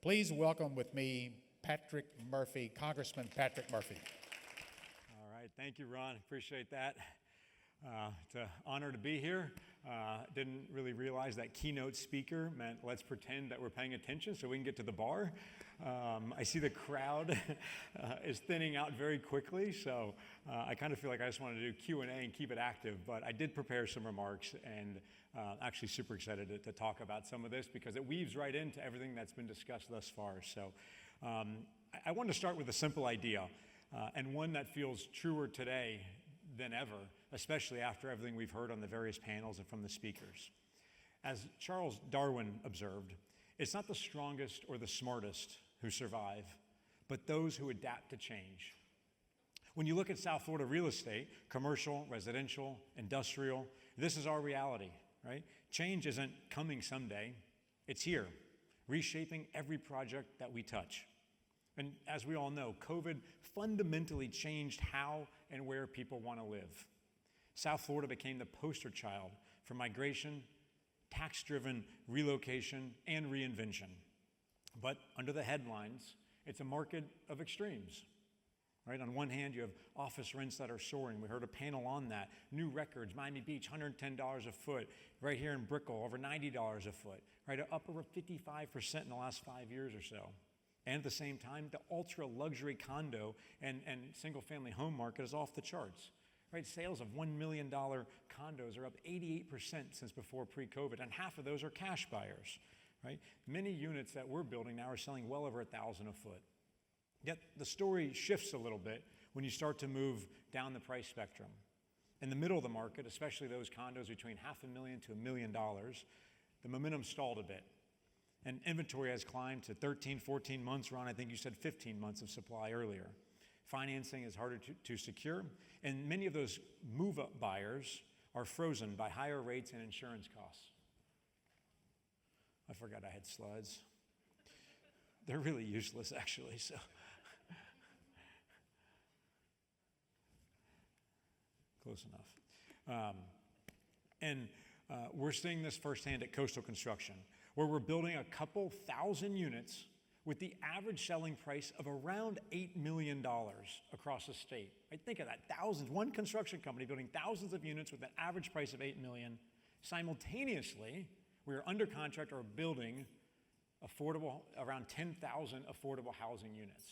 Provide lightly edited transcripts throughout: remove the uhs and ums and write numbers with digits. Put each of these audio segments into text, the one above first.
Please welcome with me Patrick Murphy, Congressman Patrick Murphy. All right, thank you, Ron. Appreciate that. It's an honor to be here. Didn't really realize that keynote speaker meant let's pretend that we're paying attention so we can get to the bar. I see the crowd is thinning out very quickly, so I kind of feel like I just want to do Q&A and keep it active, but I did prepare some remarks and actually super excited to talk about some of this because it weaves right into everything that's been discussed thus far. So I wanted to start with a simple idea and one that feels truer today than ever, especially after everything we've heard on the various panels and from the speakers. As Charles Darwin observed, it's not the strongest or the smartest who survive, but those who adapt to change. When you look at South Florida real estate, commercial, residential, industrial, this is our reality, right? Change isn't coming someday, it's here, reshaping every project that we touch. And as we all know, COVID fundamentally changed how and where people want to live. South Florida became the poster child for migration, tax-driven relocation, and reinvention. But under the headlines, it's a market of extremes. Right? On one hand, you have office rents that are soaring. We heard a panel on that. New records, Miami Beach, $110 a foot. Right here in Brickell, over $90 a foot. Right? Up over 55% in the last 5 years or so. And at the same time, the ultra-luxury condo and single-family home market is off the charts. Right? Sales of $1 million condos are up 88% since before pre-COVID, and half of those are cash buyers. Right? Many units that we're building now are selling well over $1,000 a foot. Yet the story shifts a little bit when you start to move down the price spectrum. In the middle of the market, especially those condos between $500,000 to $1 million, the momentum stalled a bit. And inventory has climbed to 13, 14 months. Ron, I think you said 15 months of supply earlier. Financing is harder to secure, and many of those move-up buyers are frozen by higher rates and insurance costs. I forgot I had slides. They're really useless, actually, so. Close enough. We're seeing this firsthand at Coastal Construction, where we're building a couple thousand units with the average selling price of around $8 million across the state. Right? Think of that, thousands, one construction company building thousands of units with an average price of $8 million. Simultaneously, we are under contract or building around 10,000 affordable housing units,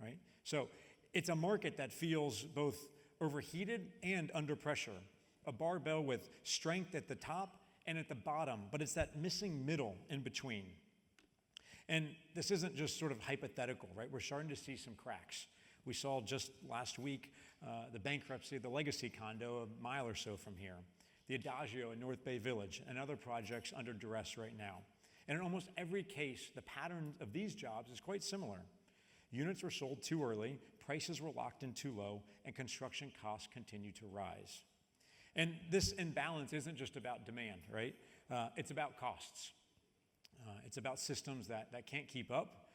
right? So it's a market that feels both overheated and under pressure, a barbell with strength at the top and at the bottom, but it's that missing middle in between. And this isn't just sort of hypothetical, right? We're starting to see some cracks. We saw just last week the bankruptcy of the Legacy condo a mile or so from here, the Adagio in North Bay Village, and other projects under duress right now. And in almost every case, the pattern of these jobs is quite similar. Units were sold too early, prices were locked in too low, and construction costs continue to rise. And this imbalance isn't just about demand, right? It's about costs. It's about systems that can't keep up.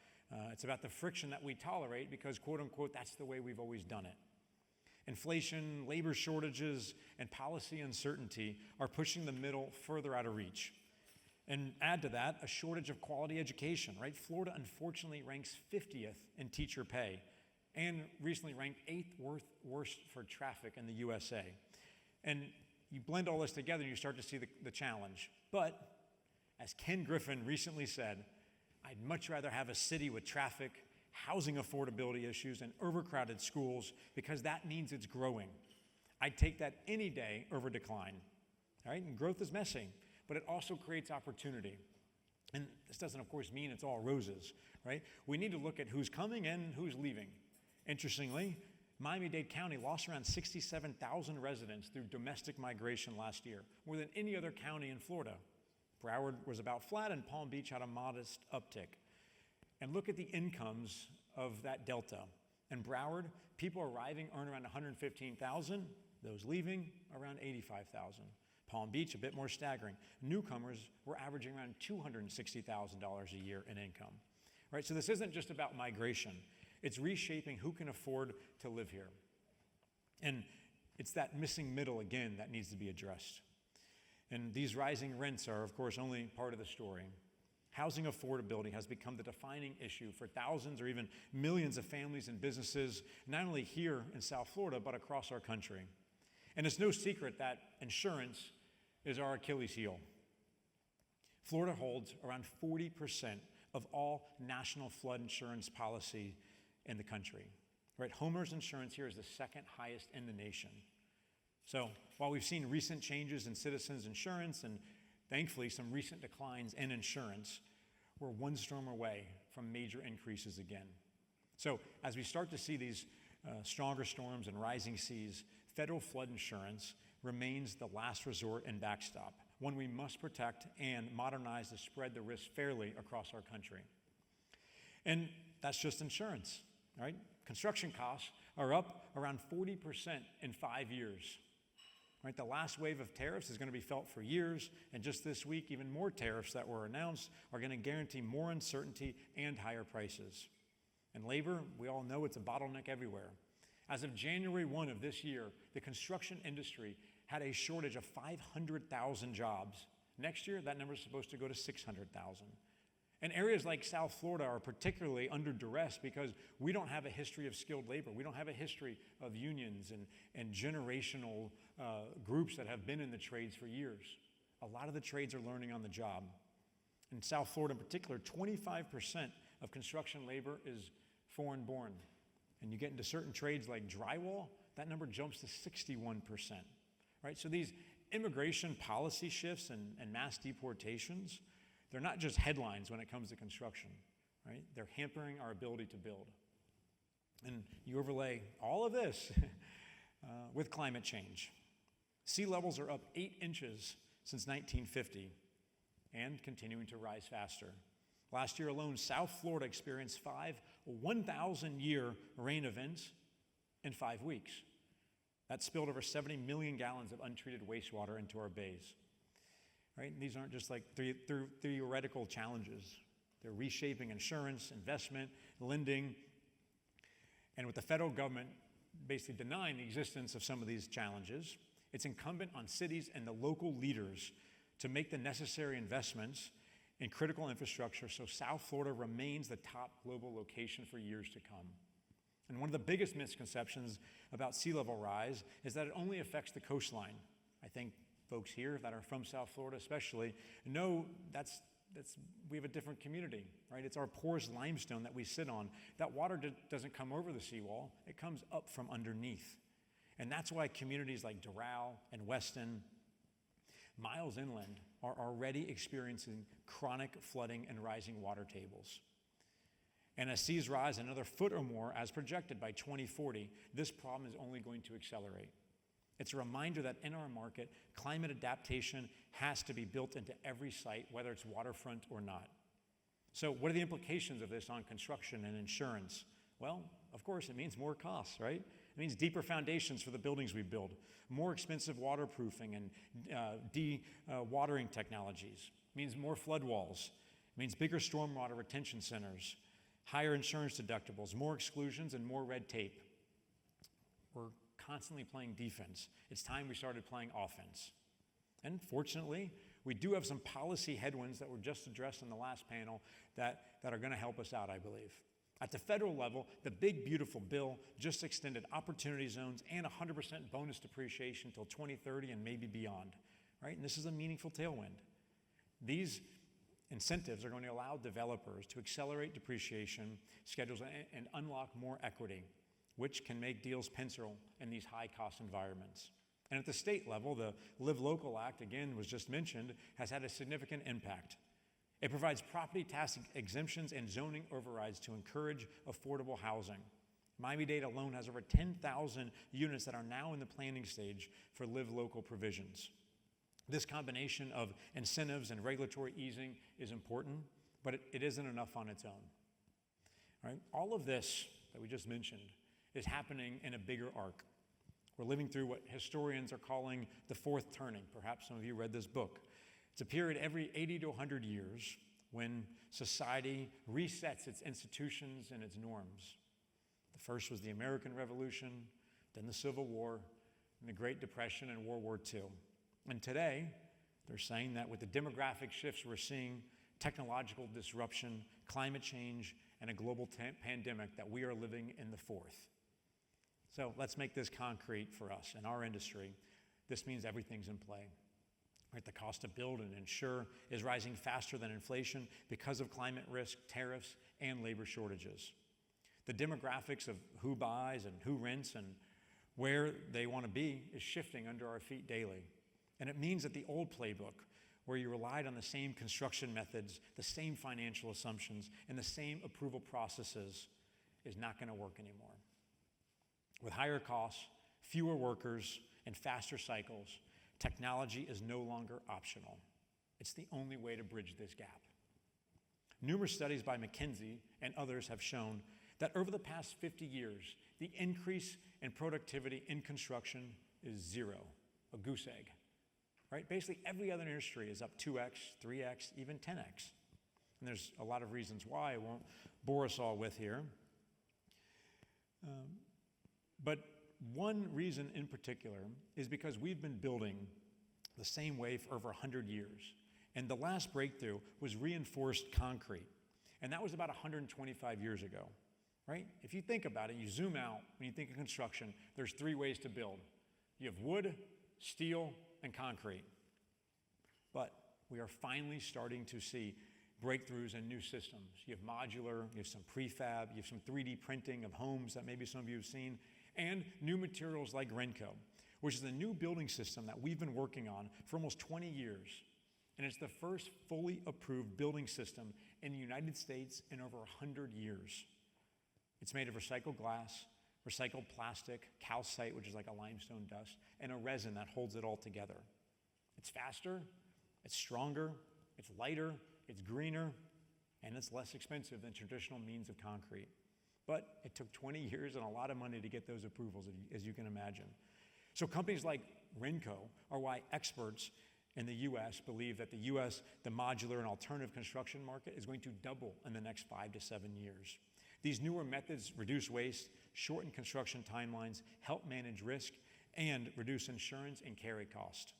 It's about the friction that we tolerate because, quote unquote, that's the way we've always done it. Inflation, labor shortages, and policy uncertainty are pushing the middle further out of reach. And add to that a shortage of quality education, right? Florida, unfortunately, ranks 50th in teacher pay and recently ranked 8th worst for traffic in the USA. And you blend all this together and you start to see the challenge. But as Ken Griffin recently said, I'd much rather have a city with traffic, housing affordability issues, and overcrowded schools because that means it's growing. I'd take that any day over decline. All right? And growth is messy, but it also creates opportunity. And this doesn't, of course, mean it's all roses, right? We need to look at who's coming and who's leaving. Interestingly, Miami-Dade County lost around 67,000 residents through domestic migration last year, more than any other county in Florida. Broward was about flat, and Palm Beach had a modest uptick. And look at the incomes of that delta. In Broward, people arriving earn around $115,000, those leaving around $85,000. Palm Beach, a bit more staggering. Newcomers were averaging around $260,000 a year in income. Right? So this isn't just about migration. It's reshaping who can afford to live here. And it's that missing middle, again, that needs to be addressed. And these rising rents are, of course, only part of the story. Housing affordability has become the defining issue for thousands or even millions of families and businesses, not only here in South Florida, but across our country. And it's no secret that insurance is our Achilles heel. Florida holds around 40% of all national flood insurance policy in the country. Right? Homeowners insurance here is the second highest in the nation. So while we've seen recent changes in citizens insurance and thankfully some recent declines in insurance, we're one storm away from major increases again. So as we start to see these stronger storms and rising seas, federal flood insurance remains the last resort and backstop, one we must protect and modernize to spread the risk fairly across our country. And that's just insurance, right? Construction costs are up around 40% in 5 years. Right, the last wave of tariffs is going to be felt for years, and just this week, even more tariffs that were announced are going to guarantee more uncertainty and higher prices. And labor, we all know it's a bottleneck everywhere. As of January 1 of this year, the construction industry had a shortage of 500,000 jobs. Next year, that number is supposed to go to 600,000. And areas like South Florida are particularly under duress because we don't have a history of skilled labor. We don't have a history of unions and generational groups that have been in the trades for years. A lot of the trades are learning on the job. In South Florida in particular, 25% of construction labor is foreign-born. And you get into certain trades like drywall, that number jumps to 61%. Right? So these immigration policy shifts and mass deportations, they're not just headlines when it comes to construction, right? They're hampering our ability to build. And you overlay all of this with climate change. Sea levels are up 8 inches since 1950 and continuing to rise faster. Last year alone, South Florida experienced 5 1,000-year rain events in 5 weeks. That spilled over 70 million gallons of untreated wastewater into our bays. Right? And these aren't just like theoretical challenges. They're reshaping insurance, investment, lending, and with the federal government basically denying the existence of some of these challenges, it's incumbent on cities and the local leaders to make the necessary investments in critical infrastructure so South Florida remains the top global location for years to come. And one of the biggest misconceptions about sea level rise is that it only affects the coastline. I think folks here that are from South Florida especially know we have a different community, right? It's our porous limestone that we sit on. That water doesn't come over the seawall, it comes up from underneath. And that's why communities like Doral and Weston, miles inland, are already experiencing chronic flooding and rising water tables. And as seas rise another foot or more, as projected by 2040, this problem is only going to accelerate. It's a reminder that in our market, climate adaptation has to be built into every site, whether it's waterfront or not. So what are the implications of this on construction and insurance? Well, of course, it means more costs, right? It means deeper foundations for the buildings we build, more expensive waterproofing and de-watering technologies. It means more flood walls. It means bigger stormwater retention centers, higher insurance deductibles, more exclusions, and more red tape. We're constantly playing defense. It's time we started playing offense. And fortunately, we do have some policy headwinds that were just addressed in the last panel that are going to help us out, I believe. At the federal level, the big, beautiful bill just extended opportunity zones and 100% bonus depreciation until 2030 and maybe beyond, right? And this is a meaningful tailwind. These incentives are going to allow developers to accelerate depreciation schedules and unlock more equity, which can make deals pencil in these high-cost environments. And at the state level, the Live Local Act, again, was just mentioned, has had a significant impact. It provides property tax exemptions and zoning overrides to encourage affordable housing. Miami-Dade alone has over 10,000 units that are now in the planning stage for Live Local provisions. This combination of incentives and regulatory easing is important, but it isn't enough on its own. Right? All of this that we just mentioned is happening in a bigger arc. We're living through what historians are calling the fourth turning. Perhaps some of you read this book. It's a period every 80 to 100 years when society resets its institutions and its norms. The first was the American Revolution, then the Civil War, and the Great Depression and World War II. And today, they're saying that with the demographic shifts we're seeing, technological disruption, climate change, and a global pandemic that we are living in the fourth. So let's make this concrete for us in our industry. This means everything's in play. Right, the cost to build and insure is rising faster than inflation because of climate risk, tariffs, and labor shortages. The demographics of who buys and who rents and where they want to be is shifting under our feet daily. And it means that the old playbook, where you relied on the same construction methods, the same financial assumptions, and the same approval processes, is not going to work anymore. With higher costs, fewer workers, and faster cycles, technology is no longer optional. It's the only way to bridge this gap. Numerous studies by McKinsey and others have shown that over the past 50 years, the increase in productivity in construction is zero, a goose egg. Right? Basically, every other industry is up 2x, 3x, even 10x. And there's a lot of reasons why I won't bore us all with here. But one reason in particular is because we've been building the same way for over 100 years. And the last breakthrough was reinforced concrete. And that was about 125 years ago, right? If you think about it, you zoom out, when you think of construction, there's three ways to build. You have wood, steel, and concrete. But we are finally starting to see breakthroughs in new systems. You have modular, you have some prefab, you have some 3D printing of homes that maybe some of you have seen, and new materials like RENCO, which is a new building system that we've been working on for almost 20 years. And it's the first fully approved building system in the United States in over 100 years. It's made of recycled glass, recycled plastic, calcite, which is like a limestone dust, and a resin that holds it all together. It's faster, it's stronger, it's lighter, it's greener, and it's less expensive than traditional means of concrete. But it took 20 years and a lot of money to get those approvals, as you can imagine. So companies like RENCO are why experts in the US believe that the modular and alternative construction market is going to double in the next 5 to 7 years. These newer methods reduce waste, shorten construction timelines, help manage risk, and reduce insurance and carry cost.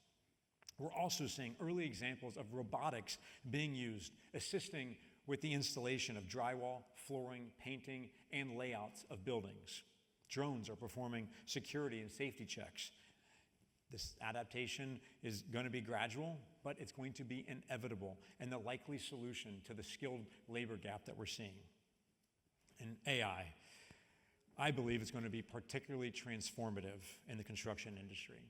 We're also seeing early examples of robotics being used, assisting with the installation of drywall, flooring, painting, and layouts of buildings. Drones are performing security and safety checks. This adaptation is going to be gradual, but it's going to be inevitable and the likely solution to the skilled labor gap that we're seeing. In AI, I believe it's going to be particularly transformative in the construction industry.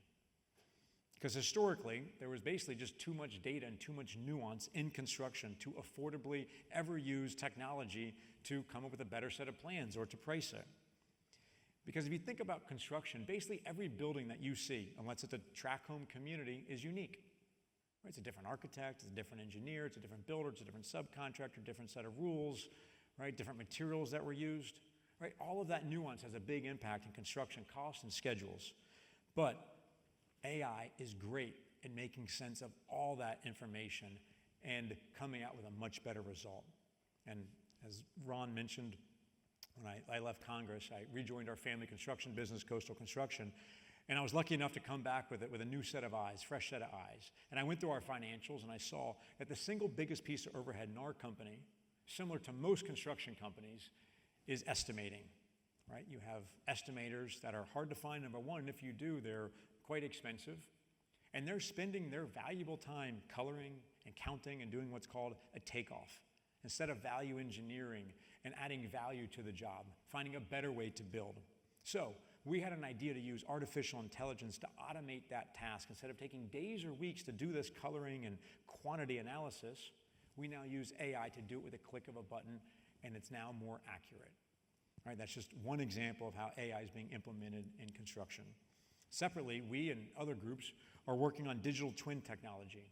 Because historically, there was basically just too much data and too much nuance in construction to affordably ever use technology to come up with a better set of plans or to price it. Because if you think about construction, basically every building that you see, unless it's a tract home community, is unique. Right? It's a different architect, it's a different engineer, it's a different builder, it's a different subcontractor, different set of rules, right? Different materials that were used. Right? All of that nuance has a big impact in construction costs and schedules. But AI is great at making sense of all that information and coming out with a much better result. And as Ron mentioned, when I left Congress, I rejoined our family construction business, Coastal Construction, and I was lucky enough to come back with a new set of eyes, fresh set of eyes. And I went through our financials and I saw that the single biggest piece of overhead in our company, similar to most construction companies, is estimating. Right? You have estimators that are hard to find, number one, and if you do, they're quite expensive. And they're spending their valuable time coloring and counting and doing what's called a takeoff, instead of value engineering and adding value to the job, finding a better way to build. So we had an idea to use artificial intelligence to automate that task. Instead of taking days or weeks to do this coloring and quantity analysis, we now use AI to do it with a click of a button, and it's now more accurate. All right, that's just one example of how AI is being implemented in construction. Separately, we and other groups are working on digital twin technology.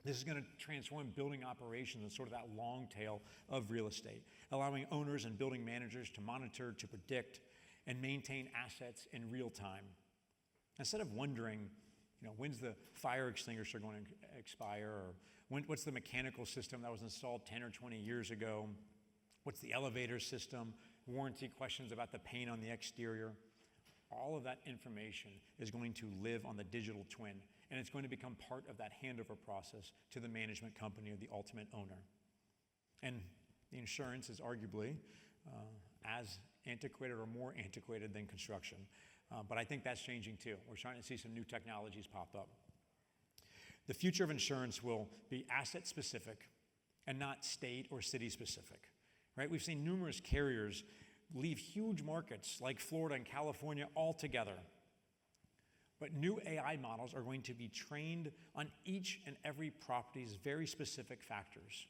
This is going to transform building operations and sort of that long tail of real estate, allowing owners and building managers to monitor, to predict, and maintain assets in real time. Instead of wondering, when's the fire extinguisher going to expire, or what's the mechanical system that was installed 10 or 20 years ago, what's the elevator system, warranty questions about the paint on the exterior. All of that information is going to live on the digital twin, and it's going to become part of that handover process to the management company or the ultimate owner. And the insurance is arguably as antiquated or more antiquated than construction. But I think that's changing too. We're starting to see some new technologies pop up. The future of insurance will be asset specific and not state or city specific, right? We've seen numerous carriers leave huge markets like Florida and California altogether. But new AI models are going to be trained on each and every property's very specific factors,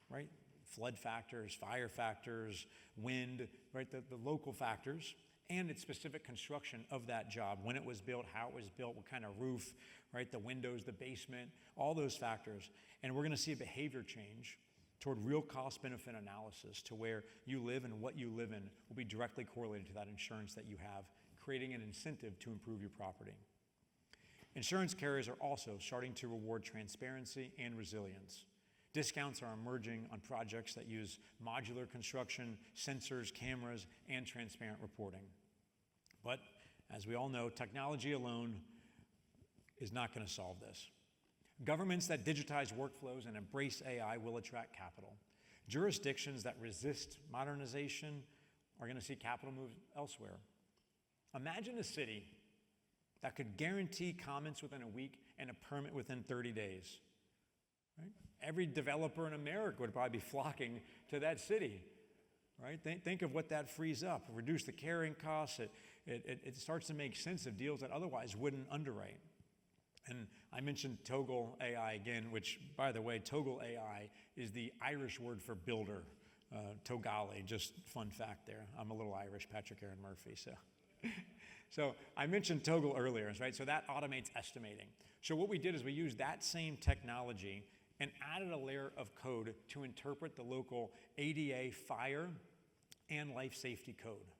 right? Flood factors, fire factors, wind, right? The local factors, and its specific construction of that job, when it was built, how it was built, what kind of roof, right? The windows, the basement, all those factors. And we're gonna see a behavior change toward real cost-benefit analysis to where you live and what you live in will be directly correlated to that insurance that you have, creating an incentive to improve your property. Insurance carriers are also starting to reward transparency and resilience. Discounts are emerging on projects that use modular construction, sensors, cameras, and transparent reporting. But as we all know, technology alone is not going to solve this. Governments that digitize workflows and embrace AI will attract capital. Jurisdictions that resist modernization are going to see capital move elsewhere. Imagine a city that could guarantee comments within a week and a permit within 30 days. Right? Every developer in America would probably be flocking to that city. Right? Think of what that frees up. Reduce the carrying costs. It starts to make sense of deals that otherwise wouldn't underwrite. And I mentioned Togal.AI again, which, by the way, Togal.AI is the Irish word for builder. Togali, just fun fact there. I'm a little Irish, Patrick Aaron Murphy, so. So I mentioned Togal earlier, right? So that automates estimating. So what we did is we used that same technology and added a layer of code to interpret the local ADA fire and life safety code.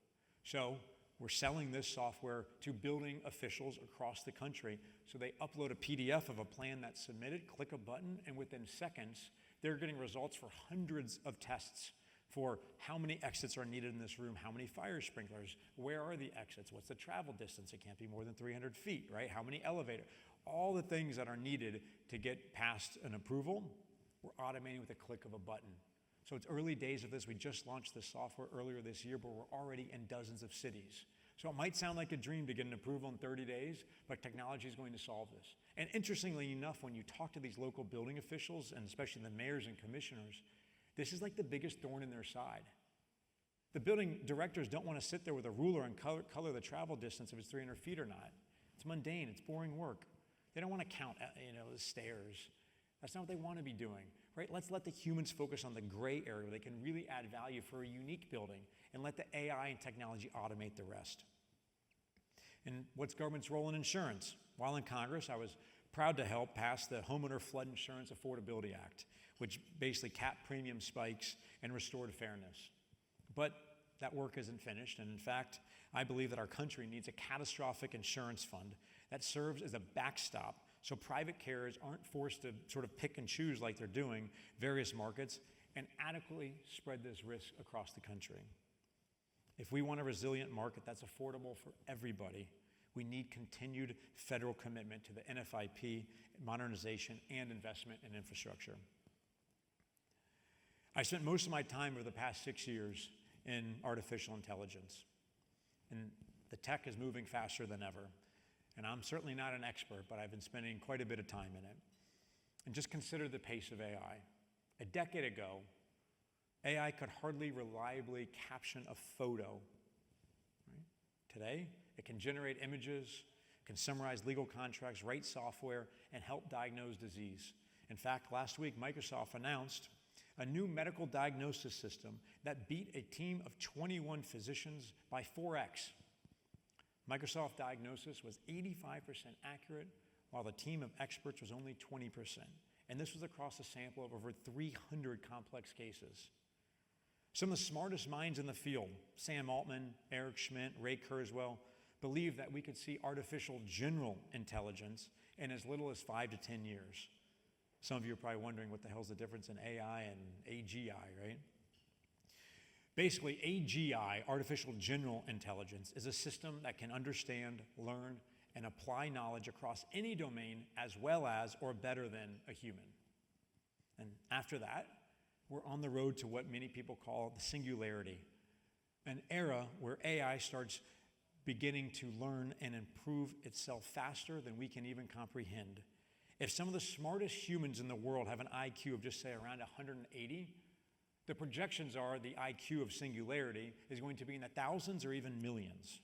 So we're selling this software to building officials across the country. So they upload a PDF of a plan that's submitted, click a button, and within seconds, they're getting results for hundreds of tests for how many exits are needed in this room, how many fire sprinklers, where are the exits, what's the travel distance, it can't be more than 300 feet, right? How many elevators, all the things that are needed to get past an approval, we're automating with a click of a button. So it's early days of this. We just launched this software earlier this year, but we're already in dozens of cities. So it might sound like a dream to get an approval in 30 days, but technology is going to solve this. And interestingly enough, when you talk to these local building officials, and especially the mayors and commissioners, this is like the biggest thorn in their side. The building directors don't want to sit there with a ruler and color the travel distance if it's 300 feet or not. It's mundane, it's boring work. They don't want to count, the stairs. That's not what they want to be doing, right? Let's let the humans focus on the gray area where they can really add value for a unique building and let the AI and technology automate the rest. And what's government's role in insurance? While in Congress, I was proud to help pass the Homeowner Flood Insurance Affordability Act, which basically capped premium spikes and restored fairness. But that work isn't finished, and in fact, I believe that our country needs a catastrophic insurance fund that serves as a backstop so private carriers aren't forced to sort of pick and choose like they're doing various markets and adequately spread this risk across the country. If we want a resilient market that's affordable for everybody, we need continued federal commitment to the NFIP, modernization, and investment in infrastructure. I spent most of my time over the past 6 years in artificial intelligence, and the tech is moving faster than ever. And I'm certainly not an expert, but I've been spending quite a bit of time in it. And just consider the pace of AI. A decade ago, AI could hardly reliably caption a photo. Right? Today, it can generate images, can summarize legal contracts, write software, and help diagnose disease. In fact, last week, Microsoft announced a new medical diagnosis system that beat a team of 21 physicians by 4x. Microsoft Diagnosis was 85% accurate, while the team of experts was only 20%. And this was across a sample of over 300 complex cases. Some of the smartest minds in the field, Sam Altman, Eric Schmidt, Ray Kurzweil, believe that we could see artificial general intelligence in as little as 5 to 10 years. Some of you are probably wondering what the hell's the difference in AI and AGI, right? Basically, AGI, artificial general intelligence, is a system that can understand, learn, and apply knowledge across any domain as well as or better than a human. And after that, We're on the road to what many people call the singularity, an era where AI starts beginning to learn and improve itself faster than we can even comprehend. If some of the smartest humans in the world have an IQ of just say around 180, the projections are the IQ of singularity is going to be in the thousands or even millions.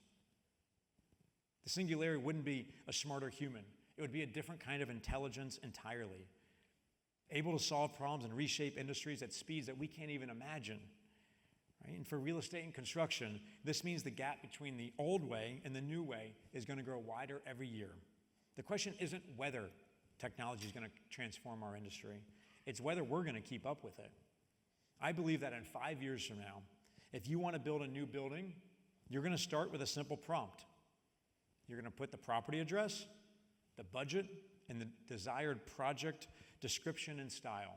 The singularity wouldn't be a smarter human. It would be a different kind of intelligence entirely, able to solve problems and reshape industries at speeds that we can't even imagine. Right? And for real estate and construction, this means the gap between the old way and the new way is going to grow wider every year. The question isn't whether technology is going to transform our industry. It's whether we're going to keep up with it. I believe that in 5 years from now, if you want to build a new building, you're going to start with a simple prompt. You're going to put the property address, the budget, and the desired project description and style.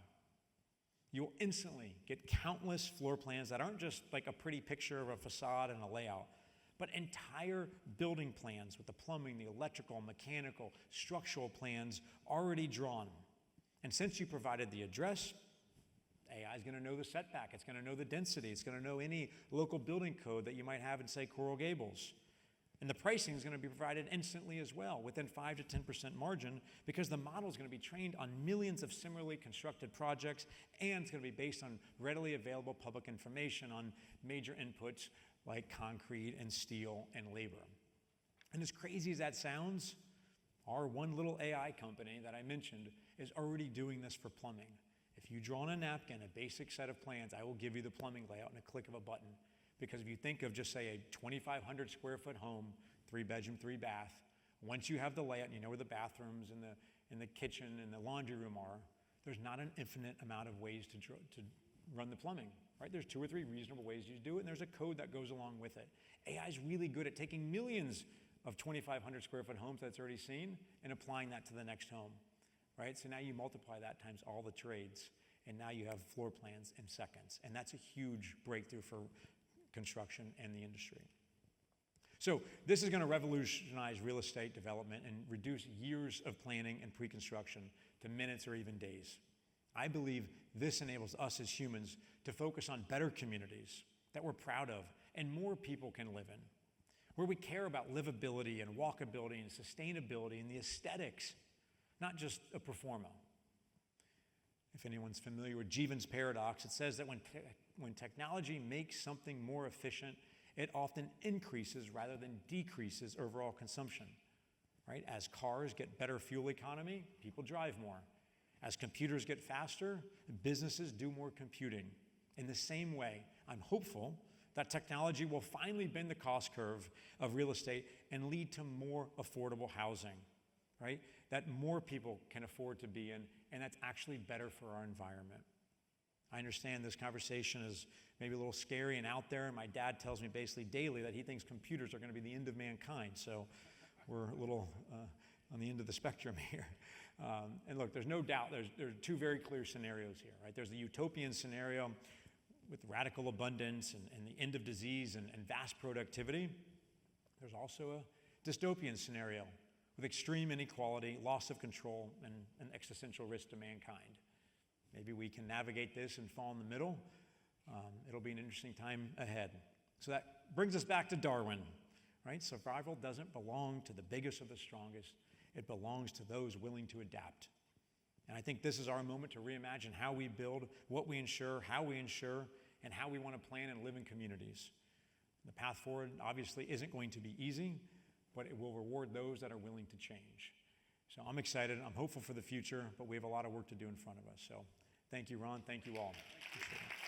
You'll instantly get countless floor plans that aren't just like a pretty picture of a facade and a layout, but entire building plans with the plumbing, the electrical, mechanical, structural plans already drawn. And since you provided the address, AI is going to know the setback, it's going to know the density, it's going to know any local building code that you might have in, say, Coral Gables. And the pricing is going to be provided instantly as well, within 5 to 10% margin, because the model is going to be trained on millions of similarly constructed projects, and it's going to be based on readily available public information on major inputs like concrete and steel and labor. And as crazy as that sounds, our one little AI company that I mentioned is already doing this for plumbing. If you draw on a napkin a basic set of plans, I will give you the plumbing layout in a click of a button. Because if you think of just say a 2,500 square foot home, 3-bedroom, 3-bath, once you have the layout and you know where the bathrooms and the kitchen and the laundry room are, there's not an infinite amount of ways to run the plumbing, right? There's 2 or 3 reasonable ways you do it, and there's a code that goes along with it. AI is really good at taking millions of 2,500 square foot homes that it's already seen and applying that to the next home, right? So now you multiply that times all the trades, and now you have floor plans in seconds, and that's a huge breakthrough for construction and the industry. So this is going to revolutionize real estate development and reduce years of planning and pre-construction to minutes or even days. I believe this enables us as humans to focus on better communities that we're proud of and more people can live in, where we care about livability and walkability and sustainability and the aesthetics, not just a pro forma. If anyone's familiar with Jeevan's paradox, it says that when technology makes something more efficient, it often increases rather than decreases overall consumption, right? As cars get better fuel economy, people drive more. As computers get faster, businesses do more computing. In the same way, I'm hopeful that technology will finally bend the cost curve of real estate and lead to more affordable housing, right? That more people can afford to be in, and that's actually better for our environment. I understand this conversation is maybe a little scary and out there, and my dad tells me basically daily that he thinks computers are going to be the end of mankind, so we're a little on the end of the spectrum here. And look, there's no doubt there are 2 very clear scenarios here, right? There's the utopian scenario with radical abundance and the end of disease and vast productivity. There's also a dystopian scenario with extreme inequality, loss of control, and an existential risk to mankind. Maybe we can navigate this and fall in the middle. It'll be an interesting time ahead. So that brings us back to Darwin, right? Survival doesn't belong to the biggest or the strongest. It belongs to those willing to adapt. And I think this is our moment to reimagine how we build, what we insure, how we insure, and how we want to plan and live in communities. The path forward obviously isn't going to be easy, but it will reward those that are willing to change. So I'm excited, I'm hopeful for the future, but we have a lot of work to do in front of us. So thank you, Ron, thank you all. Appreciate it.